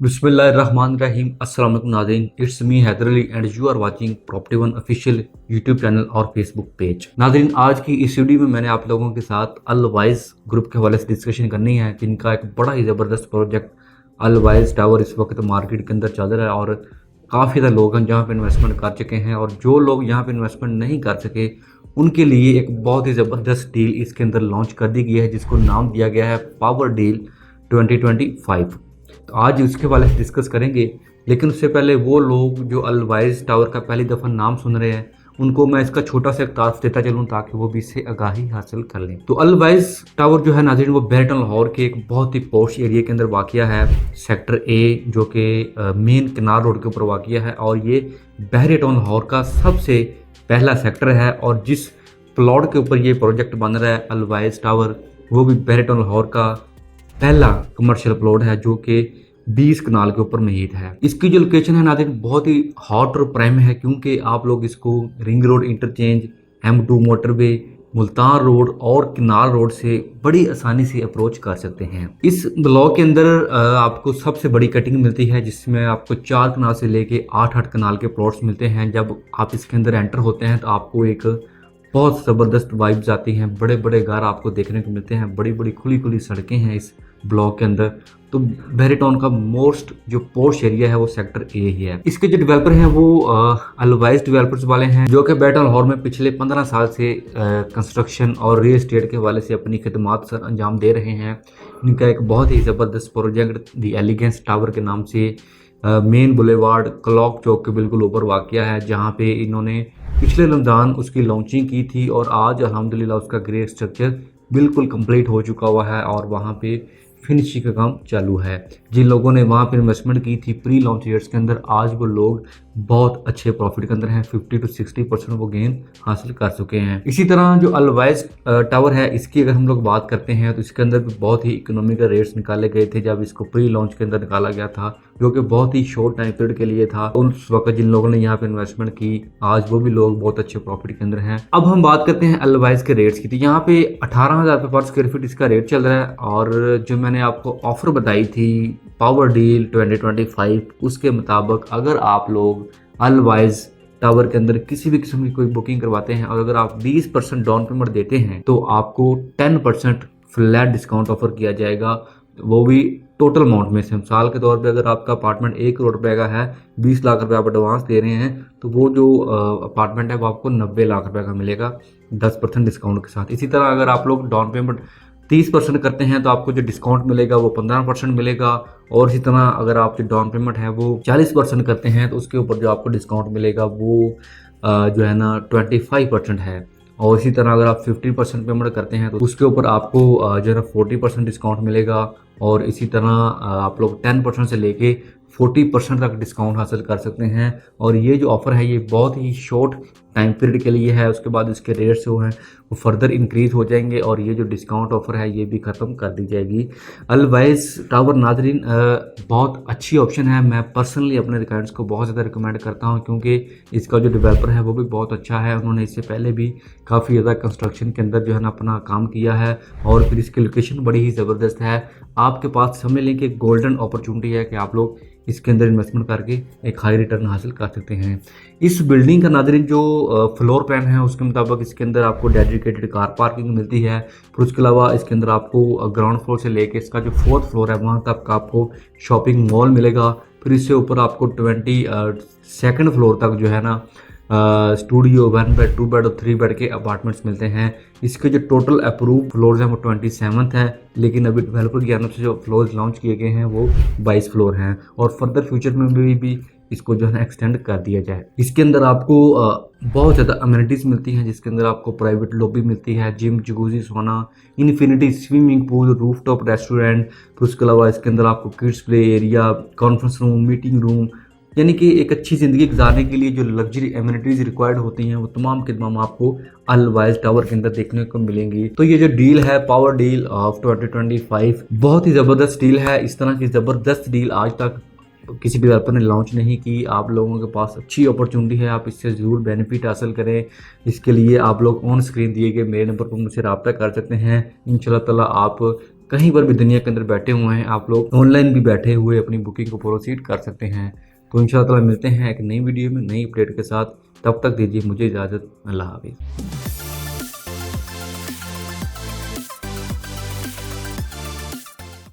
बिस्मिल्लाहिर्रहमानिर्रहीम। अस्सलाम वालेकुम नाज़रीन, it's me Haider Ali and you are watching property one official YouTube channel और फेसबुक पेज। नाज़रीन, आज की इस वीडियो में मैंने आप लोगों के साथ अलवाइज ग्रुप के हवाले से डिस्कशन करनी है, जिनका एक बड़ा ही ज़बरदस्त प्रोजेक्ट अलवाइज टावर इस वक्त मार्केट के अंदर चल रहा है और काफ़ी ज़्यादा लोग हैं जहाँ पर इन्वेस्टमेंट कर चुके हैं, और जो लोग यहाँ पर इन्वेस्टमेंट नहीं कर सके उनके लिए एक बहुत ही ज़बरदस्त डील इसके अंदर लॉन्च कर दी गई है, जिसको नाम दिया गया है पावर डील 2025। तो आज उसके बारे में डिस्कस करेंगे, लेकिन उससे पहले वो लोग जो अलवाइज टावर का पहली दफ़ा नाम सुन रहे हैं उनको मैं इसका छोटा सा एक तार्फ देता चलूँ ताकि वो भी इससे आगाही हासिल कर लें। तो अलवाइज टावर जो है नाज़रीन, वो बैरटन लाहौर के एक बहुत ही पॉश एरिया के अंदर वाक़या है, सेक्टर ए, जो कि मेन किनार रोड के ऊपर वाक़या है, और ये बहरे टाउन लाहौर का सबसे पहला सेक्टर है। और जिस प्लॉट के ऊपर ये प्रोजेक्ट बन रहा है अलवाइज टावर, वो भी बहरे टाउन लाहौर का पहला कमर्शियल प्लॉट है जो कि 20 कनाल के ऊपर महीत है। इसकी जो लोकेशन है नाज़रीन, बहुत ही हॉट और प्राइम है, क्योंकि आप लोग इसको ring road interchange, M2 motorway, Multan road और किनार रोड से बड़ी आसानी से अप्रोच कर सकते हैं। इस ब्लॉक के अंदर आपको सबसे बड़ी कटिंग मिलती है, जिसमें आपको 4 कनाल से लेके 8 कनाल के प्लॉट्स मिलते हैं। जब आप इसके अंदर एंटर होते हैं तो आपको एक बहुत ज़बरदस्त वाइब्स आती हैं, बड़े बड़े घर आपको देखने को मिलते हैं, बड़ी बड़ी खुली खुली सड़कें हैं इस ब्लॉक के अंदर। तो बहरे टाउन का मोस्ट जो पोर्श एरिया है वो सेक्टर ए ही है। इसके जो डेवलपर हैं वो अलवाइज डेवलपर्स वाले हैं, जो कि बहरे टाउन लाहौर में पिछले 15 साल से कंस्ट्रक्शन और रियल एस्टेट के हवाले से अपनी खिदमात सर अंजाम दे रहे हैं। इनका एक बहुत ही ज़बरदस्त प्रोजेक्ट दी एलिगेंस टावर के नाम से मेन बुलेवार्ड क्लॉक चौक के बिल्कुल ऊपर वाक़या है, जहाँ पे इन्होंने पिछले रमज़ान उसकी लॉन्चिंग की थी और आज अल्हम्दुलिल्लाह उसका ग्रे स्ट्रक्चर बिल्कुल कंप्लीट हो चुका हुआ है और वहाँ पे फिनिशिंग का काम चालू है। जिन लोगों ने वहाँ पे इन्वेस्टमेंट की थी प्री लॉन्च ईयर्स के अंदर, आज वो लोग बहुत अच्छे प्रॉफिट के अंदर हैं, 50 to 60% वो गेन हासिल कर चुके हैं। इसी तरह जो अलवाइज टावर है, इसकी अगर हम लोग बात करते हैं तो इसके अंदर भी बहुत ही इकोनॉमिकल रेट्स निकाले गए थे जब इसको प्री लॉन्च के अंदर निकाला गया था, जो कि बहुत ही शॉर्ट टाइम पीरियड के लिए था। उस वक्त जिन लोगों ने यहाँ पे इन्वेस्टमेंट की, आज वो भी लोग बहुत अच्छे प्रॉफिट के अंदर हैं। अब हम बात करते हैं अलवाइज के रेट्स की। तो यहाँ पे 18,000 रुपये पर स्क्वायर फीट इसका रेट चल रहा है, और जो मैंने आपको ऑफर बताई थी पावर डील 2025, उसके मुताबिक अगर आप लोग अलवाइज टावर के अंदर किसी भी किस्म की कोई बुकिंग करवाते हैं और अगर आप 20% डाउन पेमेंट देते हैं तो आपको 10% फ्लैट डिस्काउंट ऑफर किया जाएगा, वो भी टोटल अमाउंट में से। मिसाल के तौर पे अगर आपका अपार्टमेंट 1 करोड़ रुपए का है, 20 लाख रुपए आप एडवांस दे रहे हैं, तो वो जो अपार्टमेंट है वो आपको 90 लाख रुपए का मिलेगा 10% डिस्काउंट के साथ। इसी तरह अगर आप लोग डाउन पेमेंट 30% करते हैं तो आपको जो डिस्काउंट मिलेगा वो 15% मिलेगा, और इसी तरह अगर आप जो डाउन पेमेंट है वो 40% करते हैं तो उसके ऊपर जो आपको डिस्काउंट मिलेगा वो जो है ना 25% है। और इसी तरह अगर आप 50% पेमेंट करते हैं तो उसके ऊपर आपको जो है ना 40% डिस्काउंट मिलेगा, और इसी तरह आप लोग 10% से लेके 40% तक डिस्काउंट हासिल कर सकते हैं। और ये जो ऑफ़र है ये बहुत ही शॉर्ट टाइम पीरियड के लिए है, उसके बाद इसके रेट्स जो हैं वो फर्दर इंक्रीज़ हो जाएंगे और ये जो डिस्काउंट ऑफ़र है ये भी ख़त्म कर दी जाएगी। अलवाइज टावर नाज़रीन बहुत अच्छी ऑप्शन है, मैं पर्सनली अपने रिक्वायर्ड्स को बहुत ज़्यादा रिकमेंड करता हूँ, क्योंकि इसका जो डेवलपर है वो भी बहुत अच्छा है। उन्होंने इससे पहले भी काफ़ी ज़्यादा कंस्ट्रक्शन के अंदर जो है ना अपना काम किया है, और फिर इसकी लोकेशन बड़ी ही ज़बरदस्त है। आपके पास समझ लें कि गोल्डन अपॉर्चुनिटी है कि आप लोग इसके अंदर इन्वेस्टमेंट करके एक हाई रिटर्न हासिल कर सकते हैं। इस बिल्डिंग का नाज़रीन जो फ्लोर प्लान है उसके मुताबिक इसके अंदर आपको डेडिकेटेड कार पार्किंग मिलती है। फिर उसके अलावा इसके अंदर आपको ग्राउंड फ्लोर से लेके इसका जो 4th फ्लोर है वहाँ तक आपको शॉपिंग मॉल मिलेगा। फिर इससे ऊपर आपको 22nd फ्लोर तक जो है ना स्टूडियो, 1 बेड, 2 बेड और 3 बेड के अपार्टमेंट्स मिलते हैं। इसके जो टोटल अप्रूव फ्लोर्स हैं वो 27th है, लेकिन अभी डेवलपर की जानब से जो फ्लोर्स लॉन्च किए गए हैं वो 22 फ्लोर हैं, और फर्दर फ्यूचर में भी इसको जो है ना एक्सटेंड कर दिया जाए। इसके अंदर आपको बहुत ज़्यादा अमेनिटीज़ मिलती हैं, जिसके अंदर आपको प्राइवेट लॉबी मिलती है, जिम, जकूज़ी, सोना, infinity swimming pool, rooftop restaurant. फिर उसके अलावा इसके अंदर आपको kids play area, conference room, meeting room, यानी कि एक अच्छी ज़िंदगी गुजारने के लिए जो लग्जरी एमिनिटीज़ रिक्वायर्ड होती हैं वो तमाम के तमाम आपको अलवाइज टावर के अंदर देखने को मिलेंगी। तो ये जो डील है पावर डील ऑफ 2025 बहुत ही ज़बरदस्त डील है। इस तरह की ज़बरदस्त डील आज तक किसी डेवलपर ने लॉन्च नहीं की। आप लोगों के पास अच्छी अपॉर्चुनिटी है, आप इससे ज़रूर बेनिफिट हासिल करें। इसके लिए आप लोग ऑन स्क्रीन दिए गए मेरे नंबर पर मुझसे रब्ता कर सकते हैं। इंशाल्लाह ताला आप कहीं पर भी दुनिया के अंदर बैठे हुए हैं, आप लोग ऑनलाइन भी बैठे हुए अपनी बुकिंग को प्रोसीड कर सकते हैं। तो इंशाअल्लाह मिलते हैं एक नई वीडियो में नई अपडेट के साथ। तब तक दीजिए मुझे इजाज़त। अल्लाह हाफिज़।